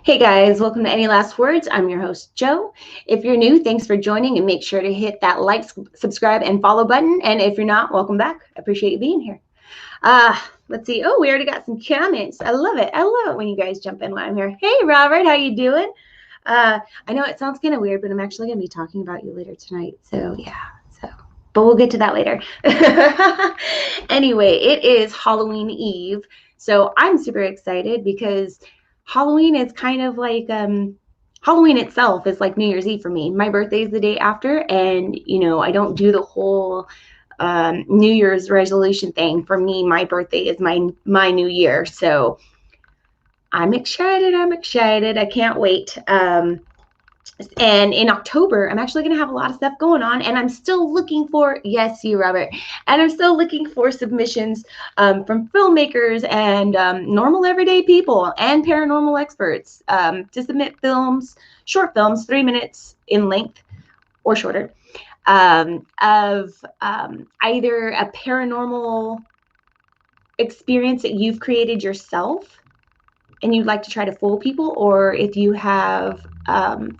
Hey guys, welcome to Any Last Words. I'm your host, Joe. If you're new, thanks for joining and make sure to hit that like, subscribe, and follow button. And if you're not, welcome back. I appreciate you being here. Let's see. Oh, we already got some comments. I love it. I love it when you guys jump in while I'm here. Hey, Robert, how you doing? I know it sounds kind of weird, but I'm actually going to be talking about you later tonight. So, yeah. But we'll get to that later. Anyway, it is Halloween Eve. So I'm super excited because Halloween is kind of like Halloween itself is like New Year's Eve for me. My birthday is the day after, and I don't do the whole New Year's resolution thing. For me, my birthday is my new year. So I'm excited. I can't wait. And in October, I'm actually going to have a lot of stuff going on, and I'm still looking for, yes, you, Robert, and I'm still looking for submissions from filmmakers and normal everyday people and paranormal experts to submit films, short films, 3 minutes in length or shorter, of either a paranormal experience that you've created yourself and you'd like to try to fool people, or if you have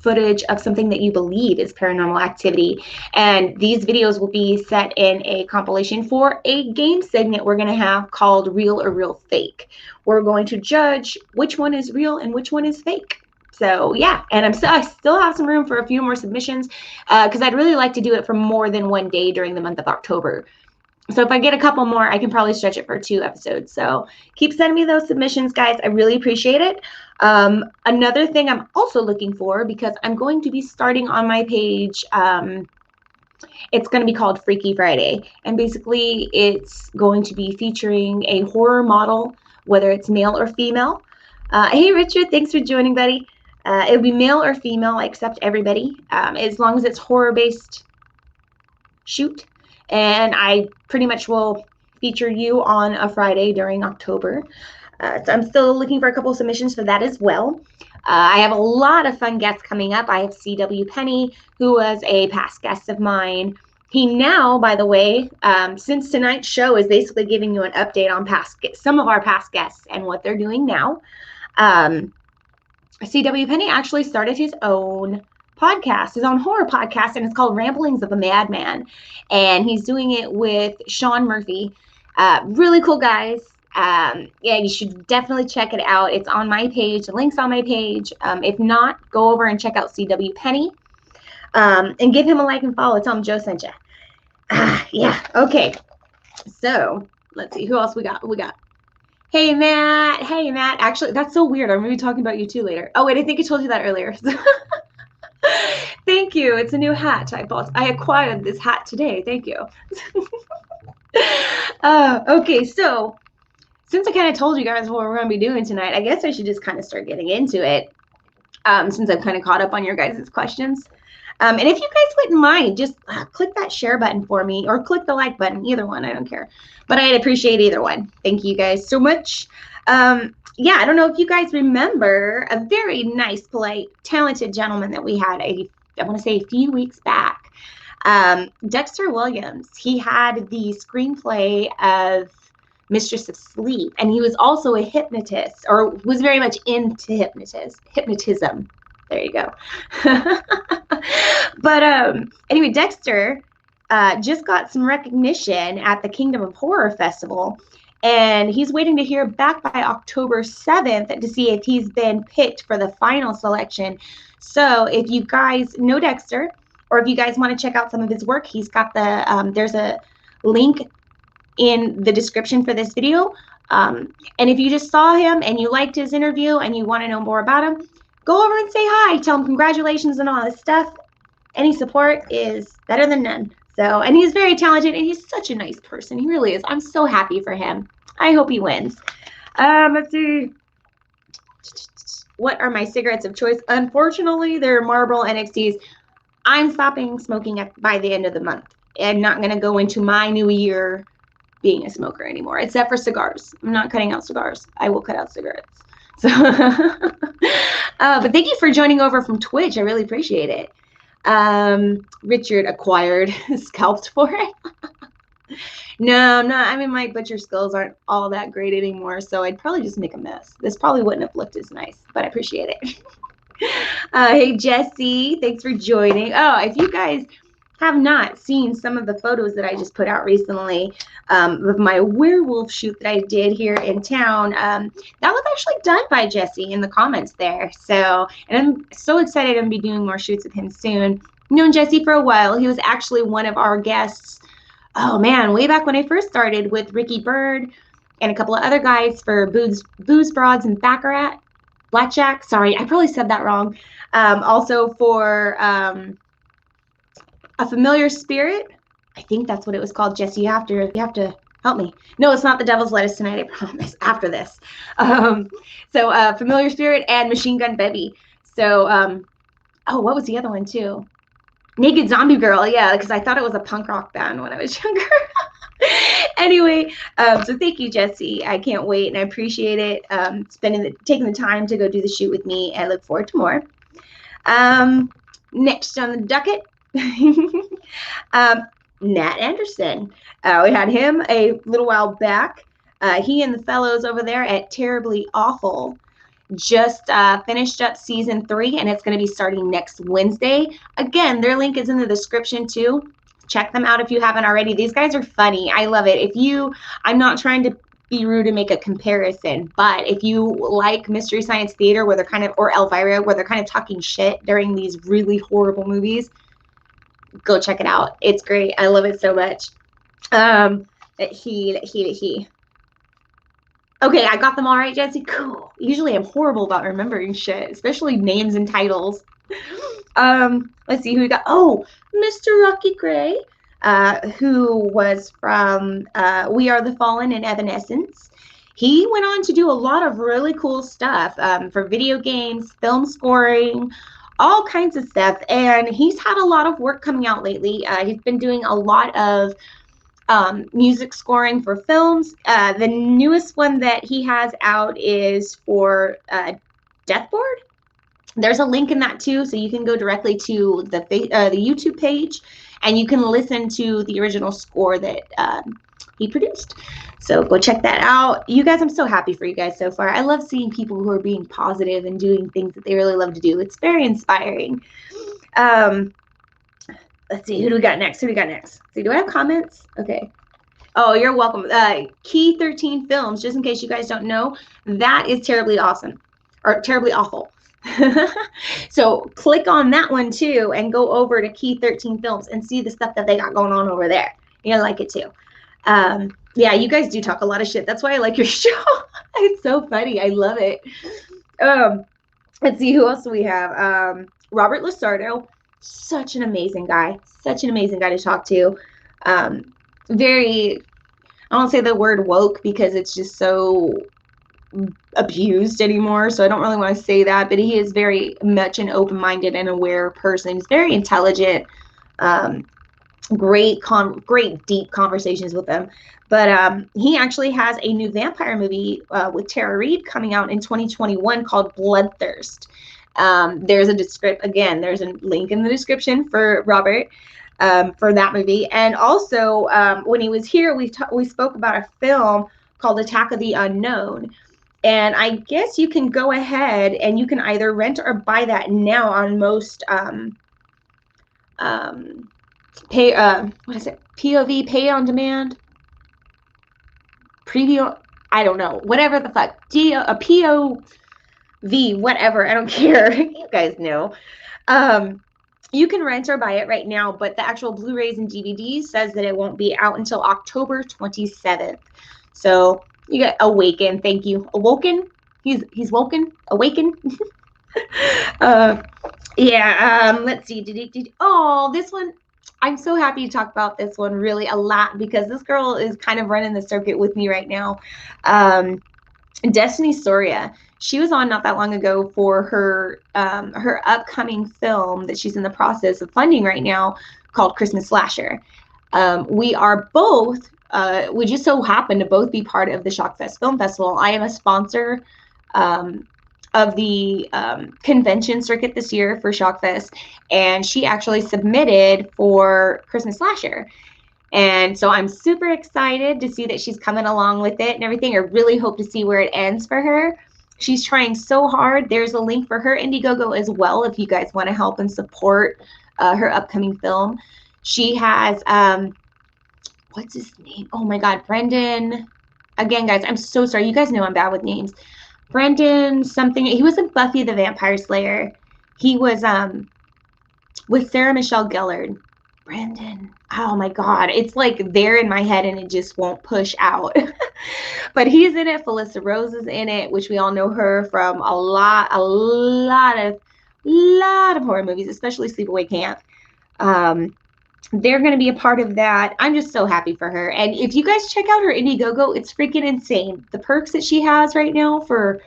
footage of something that you believe is paranormal activity. And these videos will be set in a compilation for a game segment we're going to have called Real or Real Fake. We're going to judge which one is real and which one is fake. So yeah, and I still have some room for a few more submissions because I'd really like to do it for more than one day during the month of October. So if I get a couple more, I can probably stretch it for 2 episodes. So keep sending me those submissions, guys. I really appreciate it. Another thing I'm also looking for, because I'm going to be starting on my page, it's going to be called Freaky Friday. And basically, it's going to be featuring a horror model, whether it's male or female. Hey, Richard, thanks for joining, buddy. It'll be male or female. I accept everybody, as long as it's horror-based shoot. And I pretty much will feature you on a Friday during October. So I'm still looking for a couple of submissions for that as well. I have a lot of fun guests coming up. I have C.W. Penny, who was a past guest of mine. He now, by the way, since tonight's show is basically giving you an update on some of our past guests and what they're doing now. C.W. Penny actually started his own podcast, his own horror podcast, and it's called Ramblings of a Madman, and he's doing it with Sean Murphy. Really cool guys. Yeah, you should definitely check it out. It's on my page. The link's on my page. If not, go over and check out C.W. Penny, and give him a like and follow. Tell him Joe sent you. Yeah, okay. So let's see who else we got. Hey Matt. Actually, that's so weird. I'm gonna be talking about you too later. Oh wait, I think I told you that earlier. Thank you. It's a new hat I bought. I acquired this hat today. Thank you. Okay, so since I kind of told you guys what we're going to be doing tonight, I guess I should just kind of start getting into it, since I've kind of caught up on your guys' questions. And if you guys wouldn't mind, just click that share button for me, or click the like button, either one. I don't care. But I'd appreciate either one. Thank you guys so much. Yeah, I don't know if you guys remember a very nice, polite, talented gentleman that we had, I want to say a few weeks back. Dexter Williams. He had the screenplay of Mistress of Sleep, and he was also a hypnotist, or was very much into hypnotism. There you go. But anyway, Dexter just got some recognition at the Kingdom of Horror Festival. And he's waiting to hear back by October 7th to see if he's been picked for the final selection. So if you guys know Dexter, or if you guys want to check out some of his work, he's got there's a link in the description for this video. And if you just saw him and you liked his interview and you want to know more about him, go over and say hi. Tell him congratulations and all this stuff. Any support is better than none. So, and he's very talented, and he's such a nice person. He really is. I'm so happy for him. I hope he wins. Let's see. What are my cigarettes of choice? Unfortunately, they're Marlboro NXTs. I'm stopping smoking by the end of the month. I'm not going to go into my new year being a smoker anymore, except for cigars. I'm not cutting out cigars. I will cut out cigarettes. So, but thank you for joining over from Twitch. I really appreciate it. Richard acquired, scalped for it. No, I'm not. I mean, my butcher skills aren't all that great anymore, so I'd probably just make a mess. This probably wouldn't have looked as nice, but I appreciate it. Hey, Jesse, thanks for joining. Oh, if you guys have not seen some of the photos that I just put out recently of my werewolf shoot that I did here in town, that was actually done by Jesse in the comments there. So, and I'm so excited to be doing more shoots with him soon. Known Jesse for a while. He was actually one of our guests. Oh man, way back when I first started with Ricky Bird and a couple of other guys for Booze Broads and Baccarat. Blackjack. Sorry, I probably said that wrong. Also for A Familiar Spirit. I think that's what it was called. Jesse, you have to help me. No, it's not The Devil's Lettuce Tonight, I promise. After this. Familiar Spirit and Machine Gun Baby. So, oh, what was the other one too? Naked Zombie Girl. Yeah, because I thought it was a punk rock band when I was younger. Anyway, so thank you, Jesse. I can't wait, and I appreciate it. Taking the time to go do the shoot with me. I look forward to more. Next on the docket, Nat Anderson. We had him a little while back. He and the fellows over there at Terribly Awful just finished up season 3, and it's going to be starting next Wednesday. Again, their link is in the description too. Check them out if you haven't already. These guys are funny. I love it. I'm not trying to be rude and make a comparison, but if you like Mystery Science Theater where they're kind of, or Elvira, where they're kind of talking shit during these really horrible movies, go check it out. It's great. I love it so much. Okay, I got them all right, Jesse. Cool. Usually I'm horrible about remembering shit, especially names and titles. Let's see who we got. Oh, Mr. Rocky Gray, who was from We Are the Fallen and Evanescence. He went on to do a lot of really cool stuff for video games, film scoring, all kinds of stuff. And he's had a lot of work coming out lately. He's been doing a lot of music scoring for films. The newest one that he has out is for Deathboard. There's a link in that too, so you can go directly to the YouTube page, and you can listen to the original score that he produced. So go check that out. You guys, I'm so happy for you guys so far. I love seeing people who are being positive and doing things that they really love to do. It's very inspiring. Let's see, who do we got next? See, do I have comments? Okay. Oh, you're welcome. Key 13 Films, just in case you guys don't know, that is Terribly Awesome, or Terribly Awful. So click on that one too and go over to Key 13 Films and see the stuff that they got going on over there. You'll like it too. Yeah, you guys do talk a lot of shit. That's why I like your show. It's so funny. I love it. Let's see who else do we have. Robert LaSardo, such an amazing guy to talk to. Very, I won't say the word woke because it's just so abused anymore, so I don't really want to say that, but he is very much an open-minded and aware person. He's very intelligent. Great deep conversations with him. But he actually has a new vampire movie with Tara Reid coming out in 2021 called Bloodthirst. There's a link in the description for Robert for that movie. And also when he was here, we spoke about a film called Attack of the Unknown. And I guess you can go ahead and you can either rent or buy that now on most POV, pay on demand, preview, I don't know, whatever the fuck, POV, whatever, I don't care. You guys know. You can rent or buy it right now, but the actual Blu-rays and DVDs says that it won't be out until October 27th. So you got Awaken. Thank you. Awoken. He's woken. Awaken. Yeah. Let's see. Oh, this one. I'm so happy to talk about this one really a lot because this girl is kind of running the circuit with me right now. Destiny Soria. She was on not that long ago for her upcoming film that she's in the process of funding right now called Christmas Slasher. We are both. We just so happen to both be part of the Shockfest Film Festival. I am a sponsor of the convention circuit this year for Shockfest, and she actually submitted for Christmas Slasher. And so I'm super excited to see that she's coming along with it and everything. I really hope to see where it ends for her. She's trying so hard. There's a link for her Indiegogo as well if you guys want to help and support her upcoming film. She has, what's his name? Oh my God, Brendan. Again, guys, I'm so sorry. You guys know I'm bad with names. Brendan something. He was in Buffy the Vampire Slayer. He was with Sarah Michelle Gellar. Brendan. Oh my God. It's like there in my head and it just won't push out. But he's in it. Felissa Rose is in it, which we all know her from a lot of horror movies, especially Sleepaway Camp. They're going to be a part of that. I'm just so happy for her. And if you guys check out her Indiegogo, it's freaking insane. The perks that she has right now for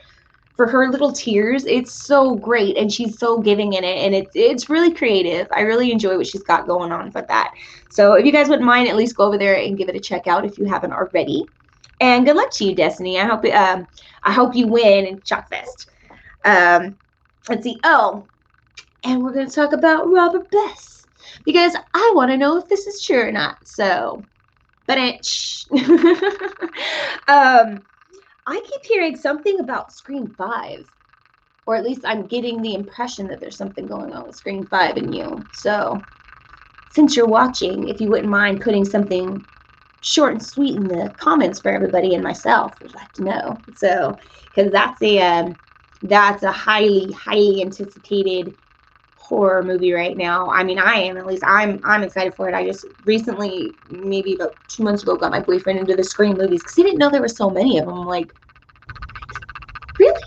her little tiers, it's so great. And she's so giving in it. And it's really creative. I really enjoy what she's got going on with that. So if you guys wouldn't mind, at least go over there and give it a check out if you haven't already. And good luck to you, Destiny. I hope you win in Shockfest. Let's see. Oh, and we're going to talk about Robert Best, because I want to know if this is true or not. So, but I keep hearing something about Scream 5. Or at least I'm getting the impression that there's something going on with Scream 5 and you. So, since you're watching, if you wouldn't mind putting something short and sweet in the comments for everybody and myself, I'd like to know. So, because that's a highly anticipated horror movie right now. I mean, I am, at least I'm excited for it. I just recently, maybe about 2 months ago, got my boyfriend into the Scream movies because he didn't know there were so many of them. I'm like, really?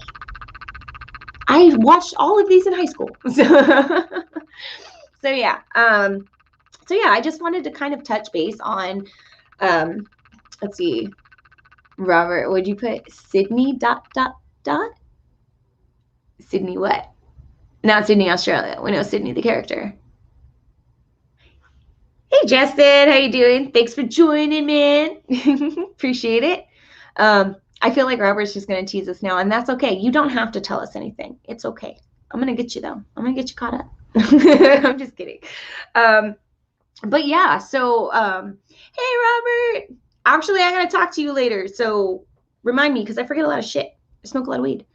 I watched all of these in high school. So yeah. I just wanted to kind of touch base on, let's see, Robert, would you put Sydney ... Sydney what? Not Sydney, Australia. We know Sydney, the character. Hey, Justin. How you doing? Thanks for joining, man. Appreciate it. I feel like Robert's just going to tease us now, and that's okay. You don't have to tell us anything. It's okay. I'm going to get you, though. I'm going to get you caught up. I'm just kidding. But yeah, so, hey, Robert. Actually, I got to talk to you later, so remind me, because I forget a lot of shit. I smoke a lot of weed.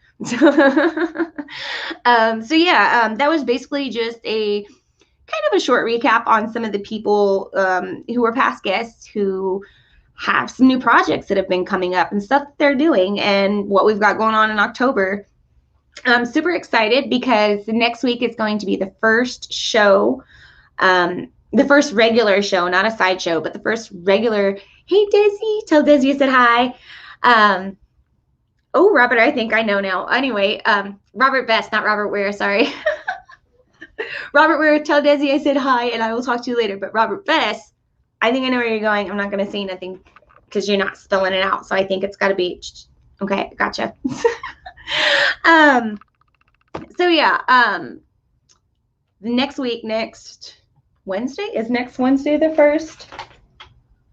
That was basically just a kind of a short recap on some of the people who were past guests who have some new projects that have been coming up and stuff that they're doing and what we've got going on in October. I'm super excited because next week is going to be the first show, the first regular show, not a sideshow, but the first regular. Hey, Desi, tell Desi I said hi. Oh, Robert, I think I know now. Anyway, Robert Best, not Robert Ware, sorry. Robert Ware, tell Desi I said hi, and I will talk to you later. But Robert Best, I think I know where you're going. I'm not going to say nothing because you're not spelling it out. So I think it's got to be, okay, gotcha. Next week, next Wednesday? Is next Wednesday the 1st?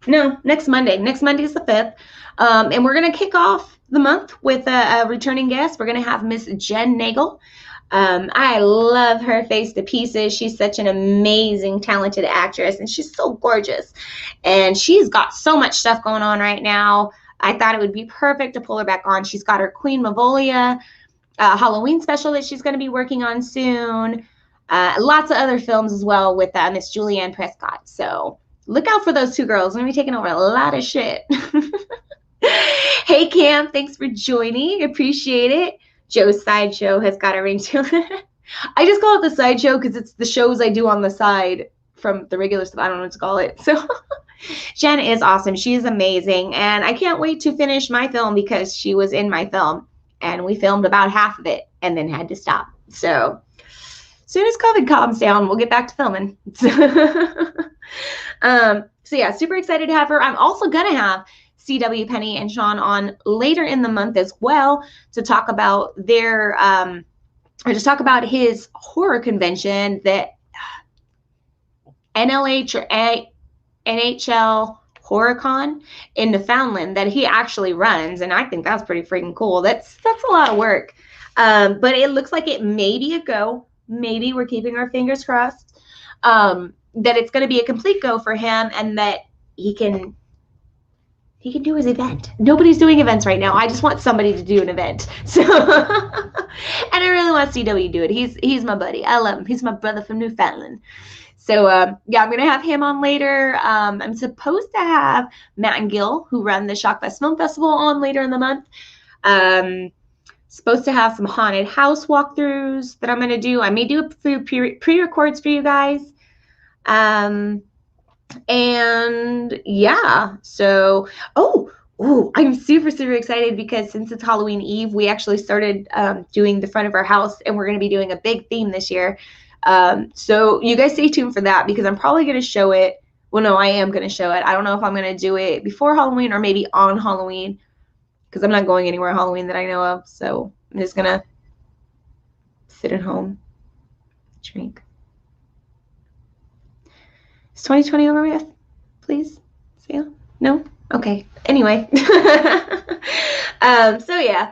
No, next Monday. Next Monday is the 5th. And we're going to kick off the month with a returning guest. We're going to have Miss Jen Nagel. I love her face to pieces. She's such an amazing, talented actress, and she's so gorgeous. And she's got so much stuff going on right now. I thought it would be perfect to pull her back on. She's got her Queen Mavolia Halloween special that she's going to be working on soon. Lots of other films as well with Miss Julianne Prescott. So look out for those two girls. We're going to be taking over a lot of shit. Hey, Cam, thanks for joining. Appreciate it. Joe's Sideshow has got a ring to it. I just call it the Sideshow because it's the shows I do on the side from the regular stuff. I don't know what to call it. So Jen is awesome. She is amazing. And I can't wait to finish my film because she was in my film. And we filmed about half of it and then had to stop. So as soon as COVID calms down, we'll get back to filming. So yeah, super excited to have her. I'm also going to have CW Penny and Sean on later in the month as well to talk about their, or just talk about his horror convention that NLH or NHL HorrorCon in Newfoundland that he actually runs. And I think that's pretty freaking cool. That's a lot of work. But it looks like it may be a go. Maybe we're keeping our fingers crossed that it's going to be a complete go for him and that he can do his event. Nobody's doing events right now. I just want somebody to do an event. So, and I really want CW to do it. He's my buddy. I love him. He's my brother from Newfoundland. So, yeah, I'm going to have him on later. I'm supposed to have Matt and Gil, who run the Shockfest Film Festival, on later in the month. Supposed to have some haunted house walkthroughs that I'm going to do. I may do a few pre-records for you guys. And yeah, so, I'm super, super excited because since it's Halloween Eve, we actually started doing the front of our house, and we're going to be doing a big theme this year. So you guys stay tuned for that, because I'm probably going to show it. Well, no, I am going to show it. I don't know if I'm going to do it before Halloween or maybe on Halloween, because I'm not going anywhere Halloween that I know of. So I'm just going to sit at home, drink. Is 2020 over with? Please? Say no? Okay. Anyway. So yeah.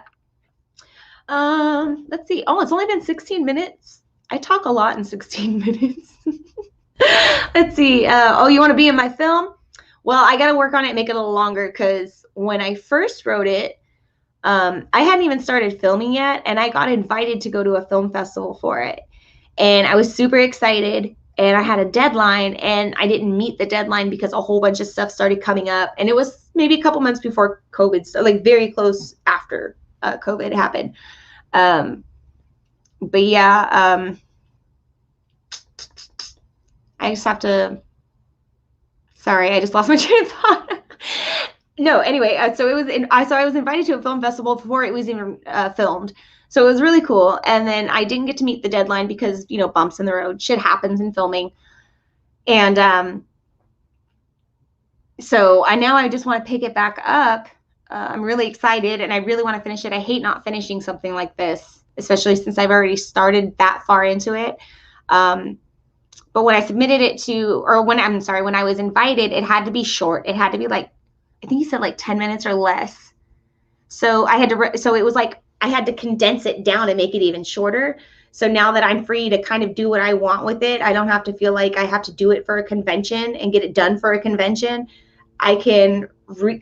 Let's see. Oh, it's only been 16 minutes. I talk a lot in 16 minutes. Let's see. You want to be in my film? Well, I got to work on it, make it a little longer, because when I first wrote it, I hadn't even started filming yet, and I got invited to go to a film festival for it. And I was super excited, and I had a deadline, and I didn't meet the deadline because a whole bunch of stuff started coming up. And it was maybe a couple months before COVID, so like very close after COVID happened. But yeah, I just have to, sorry, I just lost my train of thought. No, anyway, so I was invited to a film festival before it was even filmed. So it was really cool. And then I didn't get to meet the deadline because, bumps in the road, shit happens in filming. And so I just want to pick it back up. I'm really excited, and I really want to finish it. I hate not finishing something like this, especially since I've already started that far into it. But when I submitted it to, or when I was invited, it had to be short. It had to be like, I think he said like 10 minutes or less. So it was like, I had to condense it down and make it even shorter. So now that I'm free to kind of do what I want with it, I don't have to feel like I have to do it for a convention and get it done for a convention. I can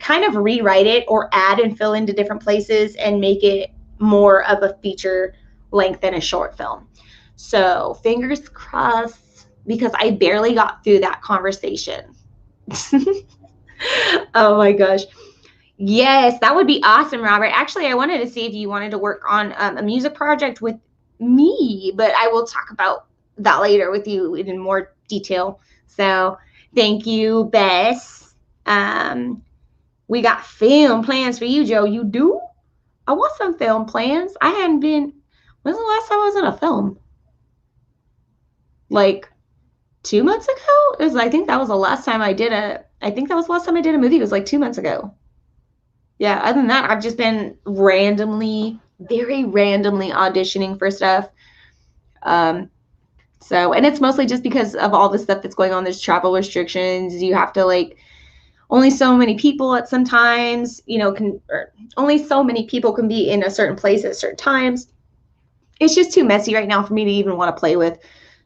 kind of rewrite it or add and fill into different places and make it more of a feature length than a short film. So fingers crossed, because I barely got through that conversation. Oh my gosh. Yes, that would be awesome, Robert. Actually, I wanted to see if you wanted to work on a music project with me, but I will talk about that later with you in more detail. So thank you, Bess. We got film plans for you, Joe. You do? I want some film plans. I hadn't been, when's the last time I was in a film? Like 2 months ago? I think that was the last time I did a movie. It was like 2 months ago. Yeah, other than that, I've just been very randomly auditioning for stuff. And it's mostly just because of all the stuff that's going on. There's travel restrictions. You have to only so many people at some times, only so many people can be in a certain place at certain times. It's just too messy right now for me to even want to play with.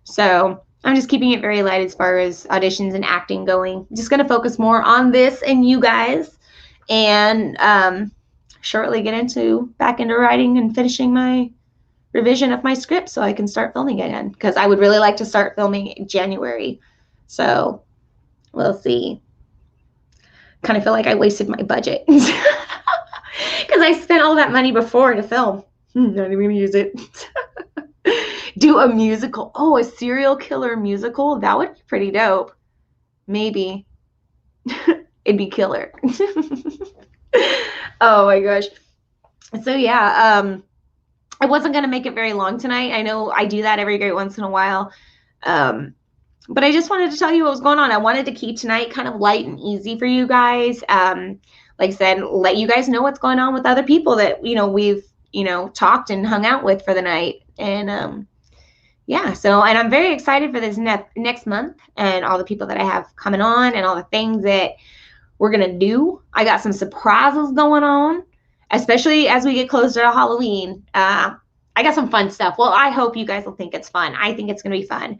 So I'm just keeping it very light as far as auditions and acting going. I'm just going to focus more on this and you guys, and shortly get back into writing and finishing my revision of my script so I can start filming again, because I would really like to start filming in January. So we'll see. Kind of feel like I wasted my budget because I spent all that money before to film. Not even going to use it. Do a musical. Oh, a serial killer musical? That would be pretty dope. Maybe. It'd be killer. Oh my gosh. So yeah, I wasn't going to make it very long tonight. I know I do that every great once in a while. But I just wanted to tell you what was going on. I wanted to keep tonight kind of light and easy for you guys. Like I said, let you guys know what's going on with other people that, we've, talked and hung out with for the night. And yeah, and I'm very excited for this next month and all the people that I have coming on and all the things that we're going to do. I got some surprises going on, especially as we get closer to Halloween. I got some fun stuff. Well, I hope you guys will think it's fun. I think it's going to be fun.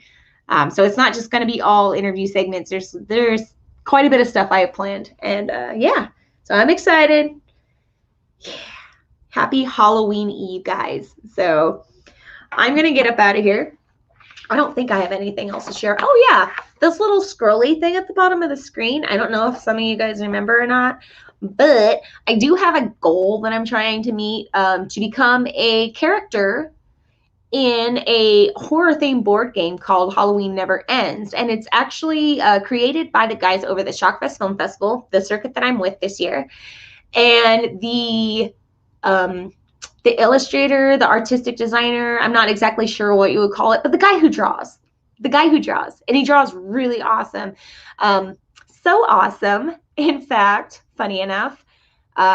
So it's not just going to be all interview segments. There's quite a bit of stuff I have planned. And yeah, so I'm excited. Yeah. Happy Halloween Eve, guys. So I'm going to get up out of here. I don't think I have anything else to share. Oh, yeah. This little scrolly thing at the bottom of the screen. I don't know if some of you guys remember or not, but I do have a goal that I'm trying to meet to become a character in a horror-themed board game called Halloween Never Ends. And it's actually created by the guys over the Shockfest Film Festival, the circuit that I'm with this year. And the illustrator, the artistic designer, I'm not exactly sure what you would call it, but the guy who draws, and he draws really awesome. So awesome. In fact, funny enough,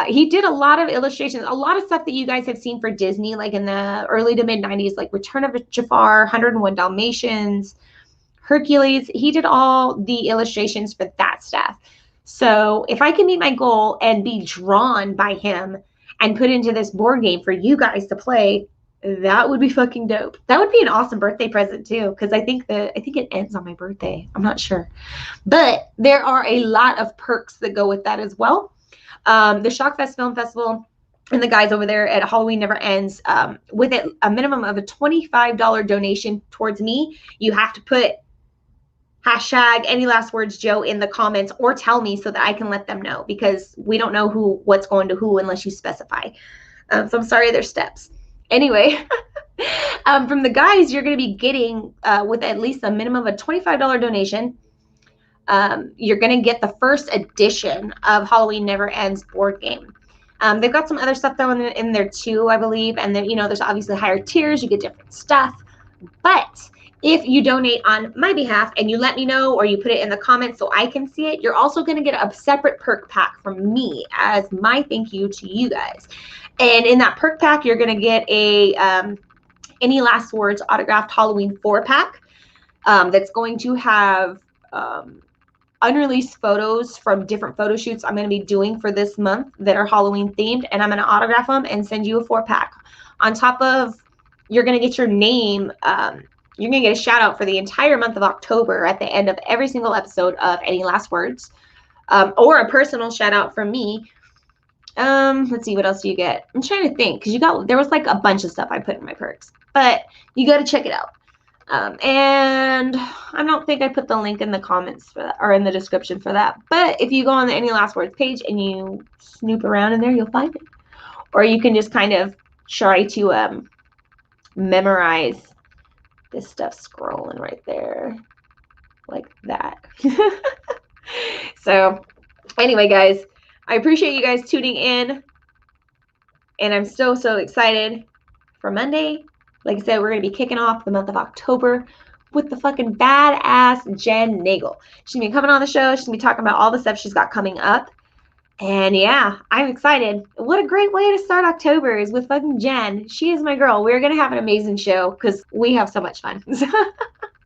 he did a lot of illustrations, a lot of stuff that you guys have seen for Disney, like in the early to mid 90s, like Return of Jafar, 101 Dalmatians, Hercules. He did all the illustrations for that stuff. So if I can meet my goal and be drawn by him and put into this board game for you guys to play, that would be fucking dope. That would be an awesome birthday present too, because I think it ends on my birthday. I'm not sure, but there are a lot of perks that go with that as well. The Shockfest Film Festival and the guys over there at Halloween Never Ends, with it, a minimum of a $25 donation towards me. You have to put hashtag any last words Joe in the comments, or tell me so that I can let them know, because we don't know what's going to who unless you specify. So I'm sorry, there's steps. Anyway, from the guys, you're going to be getting, with at least a minimum of a $25 donation, you're going to get the first edition of Halloween Never Ends board game. They've got some other stuff though in there too, I believe. And then, there's obviously higher tiers. You get different stuff. But if you donate on my behalf and you let me know, or you put it in the comments so I can see it, you're also going to get a separate perk pack from me as my thank you to you guys. And in that perk pack, you're going to get a Any Last Words autographed Halloween 4-pack that's going to have unreleased photos from different photo shoots I'm going to be doing for this month that are Halloween themed, and I'm going to autograph them and send you a 4-pack. On top of, you're going to get your name, you're going to get a shout out for the entire month of October at the end of every single episode of Any Last Words, or a personal shout out from me. Let's see, what else do you get? I'm trying to think, because there was like a bunch of stuff I put in my perks, but you got to check it out. And I don't think I put the link in the comments for that, or in the description for that. But if you go on the Any Last Words page and you snoop around in there, you'll find it. Or you can just kind of try to memorize this stuff scrolling right there, like that. So anyway, guys, I appreciate you guys tuning in. And I'm so excited for Monday. Like I said, we're going to be kicking off the month of October with the fucking badass Jen Nagel. She's going to be coming on the show. She's going to be talking about all the stuff she's got coming up. And yeah, I'm excited. What a great way to start October is with fucking Jen. She is my girl. We're going to have an amazing show because we have so much fun.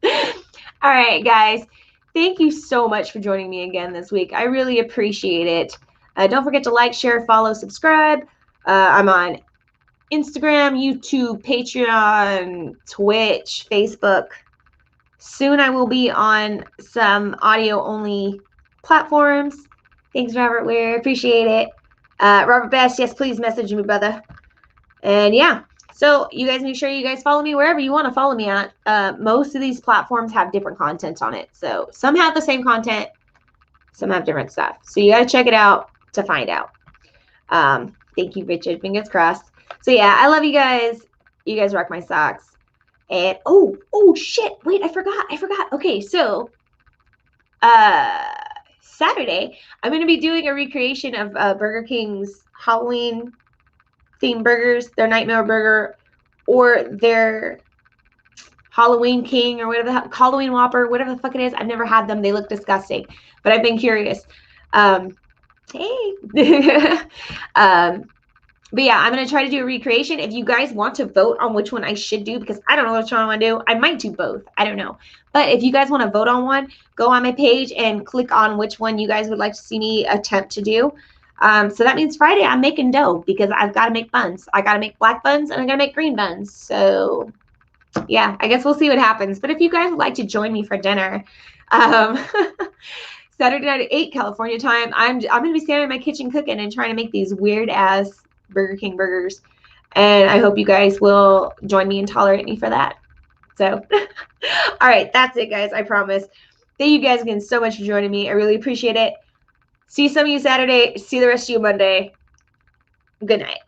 All right, guys. Thank you so much for joining me again this week. I really appreciate it. Don't forget to like, share, follow, subscribe. I'm on Instagram, YouTube, Patreon, Twitch, Facebook. Soon I will be on some audio-only platforms. Thanks, Robert Weir. Appreciate it. Robert Best, yes, please message me, brother. And yeah, so you guys make sure you guys follow me wherever you want to follow me at. Most of these platforms have different content on it. So some have the same content, some have different stuff. So you got to check it out to find out. Thank you, Richard. Fingers crossed. So yeah, I love you guys. You guys rock my socks. And oh shit. Wait, I forgot. Okay, so Saturday, I'm going to be doing a recreation of Burger King's Halloween themed burgers, their Nightmare Burger, or their Halloween King, or whatever the Halloween Whopper, whatever the fuck it is. I've never had them. They look disgusting, but I've been curious. Hey. But yeah, I'm going to try to do a recreation. If you guys want to vote on which one I should do, because I don't know which one I want to do. I might do both. I don't know. But if you guys want to vote on one, go on my page and click on which one you guys would like to see me attempt to do. So that means Friday I'm making dough, because I've got to make buns. I got to make black buns and I got to make green buns. So yeah, I guess we'll see what happens. But if you guys would like to join me for dinner, Saturday night at 8 California time, I'm going to be standing in my kitchen cooking and trying to make these weird ass Burger King burgers. And I hope you guys will join me and tolerate me for that. So, all right, that's it, guys. I promise. Thank you guys again so much for joining me. I really appreciate it. See some of you Saturday. See the rest of you Monday. Good night.